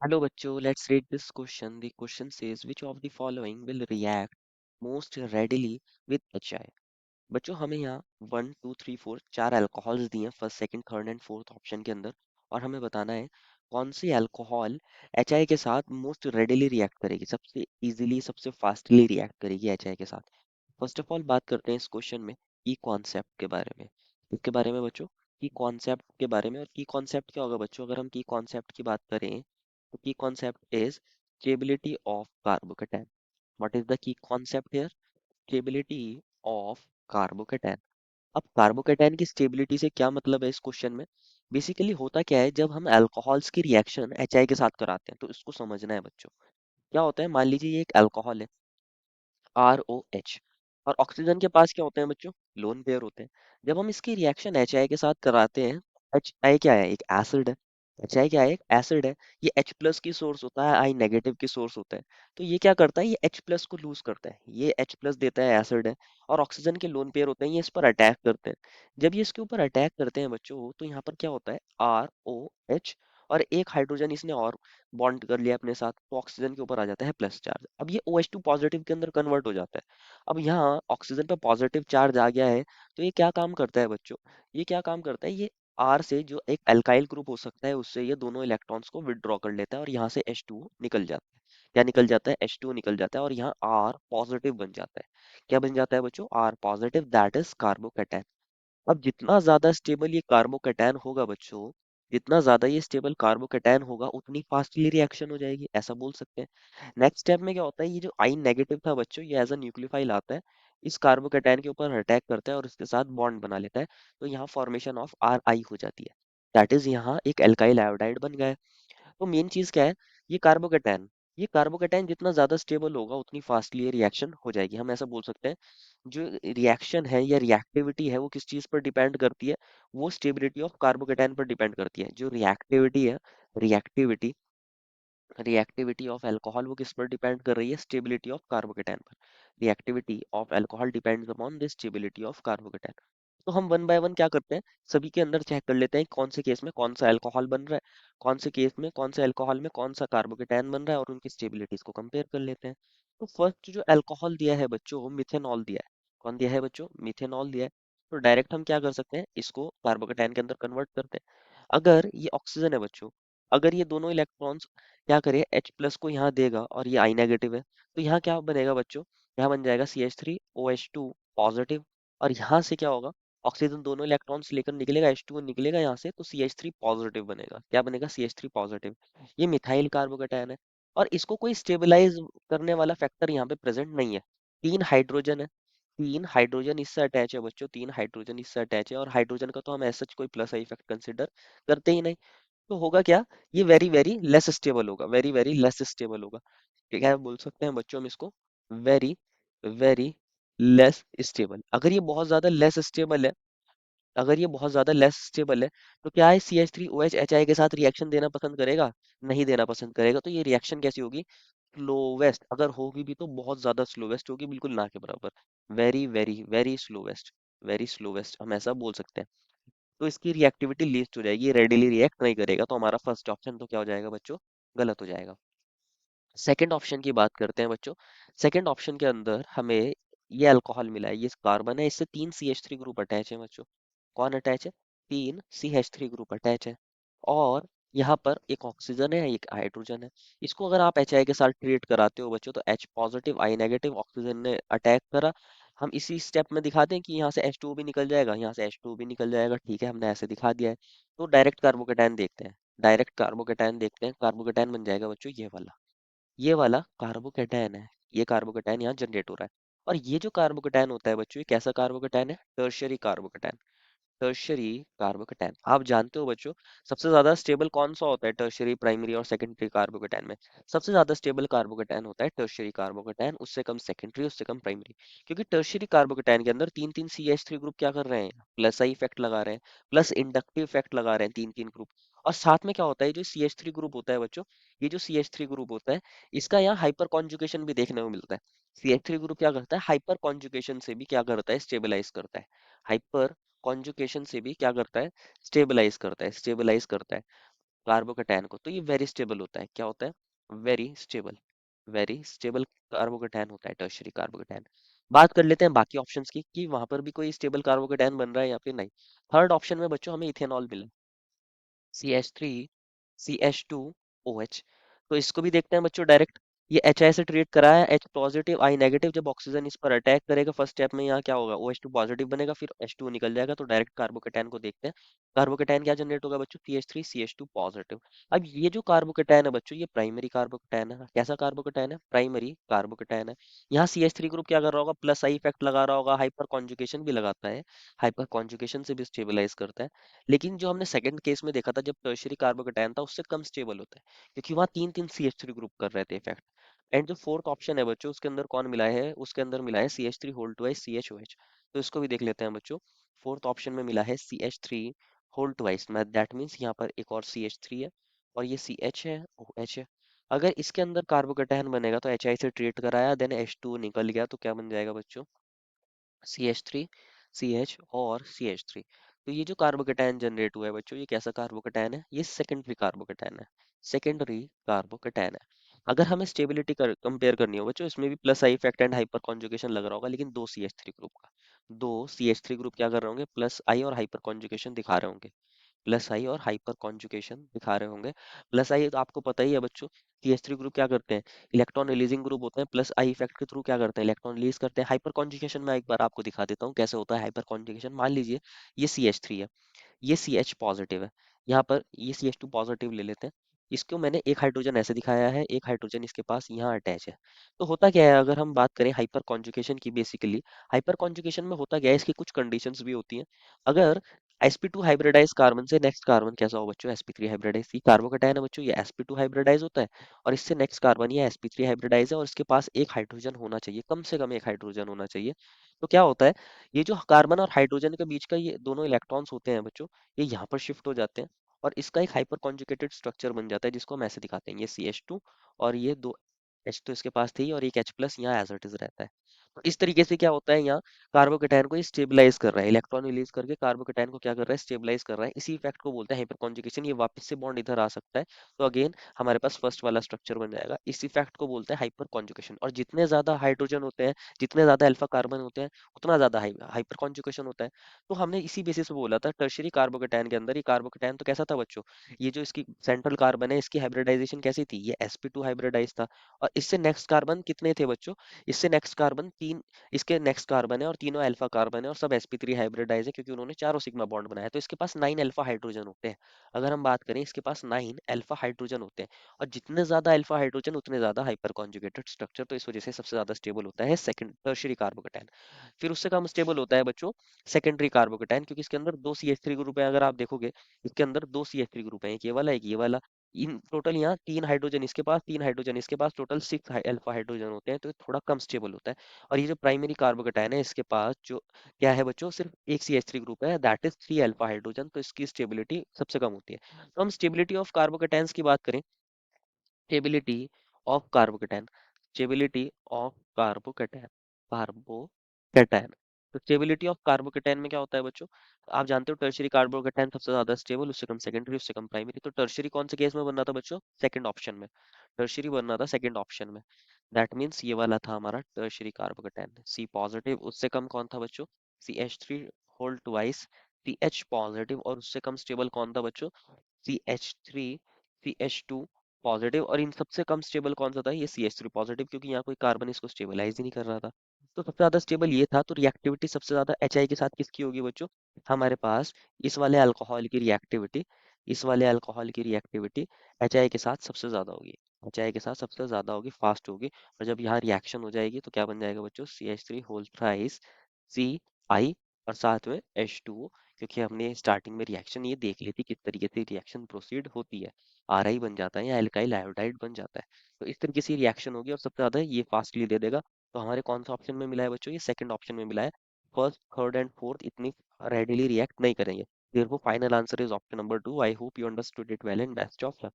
Hello bachcho, let's read this question. The question says which of the following will react most readily with HI? बच्चों हमें यहाँ 1 2 3 4 चार alcohols दिए हैं first second third and fourth option के अंदर और हमें बताना है कौन सी अल्कोहल HI के साथ मोस्ट रेडिली रिएक्ट करेगी, सबसे इजीली सबसे फास्टली रिएक्ट करेगी HI के साथ। फर्स्ट ऑफ ऑल बात करते हैं इस क्वेश्चन में की कॉन्सेप्ट के बारे में। इसके बारे में बच्चों की कॉन्सेप्ट के बारे में, और की कॉन्सेप्ट क्या होगा बच्चों अगर हम की कॉन्सेप्ट की बात करें तो की concept is stability of carbocation. What is the key concept here? Stability of carbocation. अब कार्बोकेटाइन की स्टेबिलिटी से क्या मतलब है इस क्वेश्चन में? बेसिकली होता क्या है जब हम अल्कोहल्स की रिएक्शन HI के साथ कराते हैं तो इसको समझना है बच्चों। क्या होता है, मान लीजिए ये एक अल्कोहल है ROH, और ऑक्सीजन के पास क्या होते हैं बच्चों? लोन पेयर होते हैं। जब हम इसकी रिएक्शन HI के साथ कराते हैं, HI क्या है? एक एसिड है। HI क्या है? एक एसिड है। ये H प्लस की सोर्स होता है, I नेगेटिव की सोर्स होता है। तो ये क्या करता है, ये H प्लस को लूज करता है, ये H प्लस देता है, एसिड है, और ऑक्सीजन के लोन पेयर होते हैं, ये इस पर अटैक करते हैं। जब ये इसके ऊपर अटैक करते हैं बच्चों तो यहाँ पर क्या होता है, ROH, और एक हाइड्रोजन इसने और बॉन्ड कर लिया अपने साथ तो ऑक्सीजन के ऊपर आ जाता है प्लस चार्ज। अब ये OH2 पॉजिटिव के अंदर कन्वर्ट हो जाता है। अब यहाँ ऑक्सीजन पे पॉजिटिव चार्ज आ गया है तो ये क्या काम करता है बच्चों? ये क्या काम करता है, ये R से जो एक अल्काइल ग्रुप हो सकता है उससे ये दोनों इलेक्ट्रॉन्स को विदड्रॉ कर लेता है और यहाँ से H2 निकल जाता है। क्या निकल जाता है? H2 निकल जाता है और यहाँ R पॉजिटिव बन जाता है। क्या बन जाता है बच्चों? R positive, that is carbocation. अब जितना ज्यादा स्टेबल ये कार्बोकैटायन होगा बच्चों, जितना ज्यादा ये स्टेबल कार्बोकैटायन होगा उतनी फास्टली रिएक्शन हो जाएगी, ऐसा बोल सकते हैं। नेक्स्ट स्टेप में क्या होता है, ये जो आई नेगेटिव था बच्चों ये एज अ न्यूक्लियोफाइल आता है, इस कार्बोकैटायन के ऊपर अटैक करता है और इसके साथ बॉन्ड बना लेता है। तो यहाँ फॉर्मेशन ऑफ RI हो जाती है, दैट इज यहाँ एक एल्काइल आयोडाइड बन गया है। तो मेन चीज क्या है, ये कार्बोकैटायन जितना ज्यादा स्टेबल होगा उतनी फास्टली ये रिएक्शन हो जाएगी, हम ऐसा बोल सकते हैं। जो रिएक्शन है या रिएक्टिविटी है वो किस चीज पर डिपेंड करती है? वो स्टेबिलिटी ऑफ कार्बोकैटायन पर डिपेंड करती है। जो रिएक्टिविटी है, रिएक्टिविटी रिएक्टिविटी ऑफ अल्कोहल वो किस पर डिपेंड कर रही है? स्टेबिलिटी ऑफ कार्बोकेटाइन पर। Reactivity of alcohol depends upon the stability of carbocation. तो हम वन बाय वन क्या करते हैं, सभी के अंदर चेक कर लेते हैं कौन से केस में कौन सा अल्कोहल बन रहा है, कौन से केस में कौन से अल्कोहल में कौन सा कार्बोकेटाइन बन रहा है, और उनकी स्टेबिलिटीज को कंपेयर कर लेते हैं। तो फर्स्ट जो अल्कोहल दिया है बच्चों वो मिथेनॉल दिया है। कौन दिया है बच्चों? मिथेनॉल दिया है। तो डायरेक्ट हम क्या कर सकते हैं, इसको कार्बोकेटाइन के अंदर कन्वर्ट करते हैं। अगर ये ऑक्सीजन है बच्चों, अगर ये दोनों इलेक्ट्रॉन्स क्या करे, H प्लस को यहाँ देगा और ये I नेगेटिव है, तो यहाँ क्या बनेगा बच्चों? यहाँ बन जाएगा CH3OH2 पॉजिटिव, और यहाँ से क्या होगा, ऑक्सीजन दोनों इलेक्ट्रॉन्स लेकर निकलेगा, H2 निकलेगा यहाँ से, तो CH3 पॉजिटिव बनेगा। क्या बनेगा? CH3 positive. ये मिथाइल कार्बोकैटायन है और इसको कोई स्टेबलाइज करने वाला फैक्टर यहाँ पे प्रेजेंट नहीं है। तीन हाइड्रोजन है, तीन हाइड्रोजन इससे अटैच है बच्चों, तीन हाइड्रोजन इससे अटैच है, और हाइड्रोजन का तो हम ऐसा कोई प्लस इफेक्ट कंसिडर करते ही नहीं। तो होगा क्या, ये वेरी वेरी लेस स्टेबल होगा, वेरी वेरी लेस स्टेबल होगा। ठीक है, बोल सकते हैं बच्चों हम इसको वेरी वेरी लेस स्टेबल। अगर ये बहुत ज्यादा लेस स्टेबल है, अगर ये बहुत ज्यादा लेस स्टेबल है तो क्या है, CH3OH HI के साथ रिएक्शन देना पसंद करेगा? नहीं देना पसंद करेगा। तो ये रिएक्शन कैसी होगी? स्लोवेस्ट, अगर होगी भी तो बहुत ज्यादा स्लोवेस्ट होगी, बिल्कुल ना के बराबर। Very very very slowest, very slowest हम ऐसा बोल सकते हैं। तो इसकी रिएक्टिविटी लीस्ट हो जाएगी, ये रेडिली रिएक्ट नहीं करेगा, तो हमारा फर्स्ट ऑप्शन तो क्या हो जाएगा बच्चों? गलत हो जाएगा। सेकंड ऑप्शन की बात करते हैं बच्चों। सेकंड ऑप्शन के अंदर हमें ये अल्कोहल मिला है, ये कार्बन है, इससे तीन CH3 ग्रुप अटैच है बच्चों। कौन अटैच है? तीन CH3 ग्रुप अटैच है, और यहाँ पर एक ऑक्सीजन है, एक हाइड्रोजन है। इसको अगर आप HI के साथ ट्रीट कराते हो बच्चों तो H positive I negative, oxygen ने अटैक करा, हम इसी स्टेप में दिखा दें कि यहाँ से H2 भी निकल जाएगा, यहाँ से H2 भी निकल जाएगा, ठीक है हमने ऐसे दिखा दिया है। तो डायरेक्ट कार्बोकेटाइन देखते हैं, डायरेक्ट कार्बोकेटाइन देखते हैं। कार्बोकेटाइन बन जाएगा बच्चों ये वाला, ये वाला कार्बोकेटायन है। ये कार्बोकेटायन यहाँ जनरेट हो रहा है। और ये जो कार्बोकेटायन होता है बच्चों, ये कैसा कार्बोकेटायन है? Tertiary carbocation. टर्शियरी कार्बोकेटायन, आप जानते हो बच्चों सबसे ज्यादा स्टेबल कौन सा होता है टर्शियरी, प्राइमरी और सेकेंडरी कार्बोकेटायन में? सबसे ज्यादा स्टेबल कार्बोकेटायन होता है टर्शियरी कार्बोकेटायन, उससे कम सेकेंडरी, उससे कम प्राइमरी। क्योंकि टर्शियरी कार्बोकेटायन के अंदर तीन तीन CH3 ग्रुप क्या कर रहे हैं, प्लस आई इफेक्ट लगा रहे हैं, प्लस इंडक्टिव इफेक्ट लगा रहे हैं, तीन तीन ग्रुप। और साथ में क्या होता है, जो CH3 ग्रुप होता है बच्चों, ये जो CH3 ग्रुप होता है इसका यहाँ हाइपर कॉन्जुगेशन भी देखने को मिलता है। CH3 ग्रुप क्या करता है, हाइपर कॉन्जुगेशन से भी क्या करता है, स्टेबलाइज करता है। हाइपर कॉन्जुगेशन से भी क्या करता है, स्टेबलाइज करता है, स्टेबलाइज करता है। कार्बोकैटायन को, तो ये वेरी स्टेबल होता है। क्या होता है? Very stable. Very stable carbocation होता है टर्शियरी कार्बोकैटायन। बात कर लेते हैं बाकी ऑप्शंस की कि वहां पर भी कोई स्टेबल कार्बोकैटायन बन रहा है या फिर नहीं। थर्ड ऑप्शन में बच्चों हमें इथेनॉल मिला, CH3 CH2OH। तो इसको भी देखते हैं बच्चों डायरेक्ट। ये HI से ट्रीट करा है, H पॉजिटिव I नेगेटिव। जब ऑक्सीजन इस पर अटैक करेगा फर्स्ट स्टेप में, यहाँ क्या होगा, OH2 पॉजिटिव बनेगा, फिर H2 निकल जाएगा। तो डायरेक्ट कार्बोकेटायन को देखते हैं। कार्बोकेटायन क्या जनरेट होगा बच्चों? CH3 CH2 positive. अब ये जो कार्बोकेटायन है बच्चों, ये प्राइमरी कार्बोकेटायन है। कैसा कार्बोकेटायन है? प्राइमरी कार्बोकेटायन है। यहाँ CH3 ग्रुप क्या कर रहा होगा? प्लस आई इफेक्ट लगा रहा होगा, हाइपर कॉन्जुगेशन भी लगाता है। हाइपर कॉन्जुगेशन से भी स्टेबलाइज करता है। लेकिन जो हमने सेकंड केस में देखा था, जब टर्शियरी कार्बोकेटायन था, उससे कम स्टेबल होता है, क्योंकि वहाँ तीन तीन CH3 ग्रुप कर रहे थे इफेक्ट। एंड जो फोर्थ ऑप्शन है बच्चों, उसके अंदर कौन मिला है? उसके अंदर मिला है CH3 होल ट्वाइस CHOH। तो इसको भी देख लेते हैं बच्चों। फोर्थ ऑप्शन में मिला है CH3 whole twice, that means यहाँ पर एक और CH3 है, और ये CH है, OH है। अगर इसके अंदर कार्बोकेटायन बनेगा तो HI से ट्रीट कराया, देन H2 निकल गया, तो क्या बन जाएगा बच्चों? CH3 CH और CH3। तो ये जो कार्बोकेटायन जनरेट हुआ है बच्चों, ये कैसा कार्बोकेटायन है? ये सेकेंडरी कार्बोकेटायन है। सेकेंडरी कार्बोकेटायन है। अगर हमें स्टेबिलिटी कंपेयर करनी हो बच्चों, इसमें भी plus I effect and hyper conjugation लग रहा होगा, लेकिन दो CH3 ग्रुप का। दो CH3 ग्रुप क्या कर रहे होंगे? प्लस आई और हाइपर कॉन्जुगेशन दिखा रहे होंगे। प्लस आई और हाइपर कॉन्जुगेशन दिखा रहे होंगे। प्लस आई तो आपको पता ही है बच्चों, CH3 ग्रुप क्या करते हैं? इलेक्ट्रॉन रिलीजिंग ग्रुप होते हैं। प्लस आई इफेक्ट के थ्रू क्या करते हैं? इलेक्ट्रॉन रिलीज करते हैं। हाइपर कॉन्जुगेशन में एक बार आपको दिखा देता हूँ कैसे होता है हाइपर कॉन्जुगेशन। मान लीजिए ये CH3 है, ये CH पॉजिटिव है, यहाँ पर ये CH2 पॉजिटिव ले लेते हैं। इसको मैंने एक हाइड्रोजन ऐसे दिखाया है, एक हाइड्रोजन इसके पास यहाँ अटैच है। तो होता क्या है, अगर हम बात करें हाइपर कॉन्जुगेशन की, बेसिकली हाइपर कॉन्जुगेशन में होता क्या है, इसकी कुछ कंडीशंस भी होती हैं। अगर sp2 हाइब्रिडाइज कार्बन से नेक्स्ट कार्बन कैसा हो बच्चों? sp3 hybridise. ये कार्बोकेटायन है बच्चों, ये sp2 हाइब्रिडाइज होता है, और इससे नेक्स्ट कार्बन ये sp3 हाइब्रिडाइज है, और इसके पास एक हाइड्रोजन होना चाहिए, कम से कम एक हाइड्रोजन होना चाहिए। तो क्या होता है, ये जो कार्बन और हाइड्रोजन के बीच का ये दोनों इलेक्ट्रॉन्स होते हैं बच्चों, ये यहाँ पर शिफ्ट हो जाते हैं, और इसका एक हाइपर कॉन्जुगेटेड स्ट्रक्चर बन जाता है, जिसको हम ऐसे दिखाते हैं, ये CH2, और ये दो H तो इसके पास थी, और एक H प्लस यहाँ एज इट इज रहता है। तो इस तरीके से क्या होता है, यहाँ कार्बोकेटायन को ये स्टेबलाइज कर रहा है, इलेक्ट्रॉन रिलीज करके कार्बोकेटायन को क्या कर रहा है? स्टेबलाइज कर रहा है। इसी इफेक्ट को बोलते हैं हाइपर कॉन्जुगेशन। ये वापस से बॉन्ड इधर आ सकता है, तो अगेन हमारे पास फर्स्ट वाला स्ट्रक्चर बन जाएगा। इस इफेक्ट को बोलते हैं हाइपर कॉन्जुगेशन। और जितने ज्यादा हाइड्रोजन होते हैं, जितने ज्यादा अल्फा कार्बन होते हैं, उतना ज्यादा हाइपर कॉन्जुगेशन होता है। तो हमने इसी बेसिस पे बोला था, टर्शियरी कार्बोकेटायन के अंदर ये कार्बोकेटायन तो कैसा था बच्चों? ये जो इसकी सेंट्रल कार्बन है, इसकी हाइब्रिडाइजेशन कैसी थी? ये sp2 हाइब्रिडाइज था। और इससे नेक्स्ट कार्बन कितने थे बच्चों? इससे नेक्स्ट कार्बन तीन, इसके नेक्स्ट कार्बन है, और तीनों अल्फा कार्बन है, और सब sp3 हाइब्रिडाइज है, क्योंकि उन्होंने चारों सिग्मा बॉन्ड बनाया। तो इसके पास 9 अल्फा हाइड्रोजन होते हैं। अगर हम बात करें, इसके पास 9 अल्फा हाइड्रोजन होते हैं, और जितने ज्यादा अल्फा हाइड्रोजन उतने ज्यादा हाइपर कॉन्जुगेटेड स्ट्रक्चर। तो इस वजह से सबसे ज्यादा स्टेबल होता है सेकंड टर्शियरी कार्बोकेटायन। फिर उससे कम स्टेबल होता है बच्चों सेकेंडरी कार्बोकेटायन, क्योंकि इसके अंदर दो CH3 ग्रुप है। अगर आप देखोगे, इसके अंदर दो CH3 ग्रुप है, एक ये वाला, एक ये वाला। इन टोटल यहाँ तीन हाइड्रोजन इसके पास, तीन हाइड्रोजन इसके पास, टोटल 6 अल्फा हाइड्रोजन होते हैं, तो ये थोड़ा कम स्टेबल होता है। और ये जो प्राइमरी कार्बोकेटायन है, इसके पास जो क्या है बच्चों, सिर्फ एक CH3 ग्रुप है, दैट इज 3 अल्फा हाइड्रोजन, तो इसकी स्टेबिलिटी सबसे कम होती है। तो हम स्टेबिलिटी ऑफ कार्बोकेटायंस की बात करें, stability of carbocation, stability of carbocation, carbocation. तो स्टेबिलिटी ऑफ कार्बोकेटायन में क्या होता है बच्चों? आप जानते हो टर्शियरी कार्बोकेटायन सबसे ज्यादा स्टेबल, उससे कम सेकेंडरी, उससे कम प्राइमरी। तो टर्शियरी कौन से केस में बनना था बच्चों? सेकंड ऑप्शन में। टर्शियरी बनना था सेकंड ऑप्शन में। दैट मीन्स ये वाला था हमारा टर्शियरी कार्बोकेटायन, C पॉजिटिव। उससे कम कौन था बच्चों? CH3 whole twice CH positive. और उससे कम स्टेबल कौन था बच्चों? CH3 CH2 positive. और इन सबसे कम स्टेबल कौन सा था? ये CH3 पॉजिटिव, क्योंकि यहाँ कोई कार्बन इसको स्टेबलाइज ही नहीं कर रहा था। तो सबसे ज्यादा स्टेबल ये था। तो रिएक्टिविटी सबसे ज्यादा HI के साथ किसकी होगी बच्चों? हमारे पास इस वाले अल्कोहल की रिएक्टिविटी, इस वाले अल्कोहल की रिएक्टिविटी HI के साथ सबसे ज्यादा होगी। HI के साथ सबसे ज्यादा होगी, फास्ट होगी। और जब यहाँ रिएक्शन हो जाएगी, तो क्या बन जाएगा बच्चों? CH3 होल थ्राइस CI, और साथ में H2O। क्योंकि हमने स्टार्टिंग में रिएक्शन ये देख ली थी किस तरीके से रिएक्शन प्रोसीड होती है, RI बन जाता है या एल्काइल आयोडाइड बन जाता है। तो इस तरीके से रिएक्शन होगी, और सबसे ज्यादा ये फास्टली दे देगा। तो हमारे कौन सा ऑप्शन में मिला है बच्चों? ये सेकंड ऑप्शन में मिला है। फर्स्ट, थर्ड एंड फोर्थ इतनी रेडिली रिएक्ट नहीं करेंगे। Therefore, final answer is option number 2. I hope you understood it well and best of luck.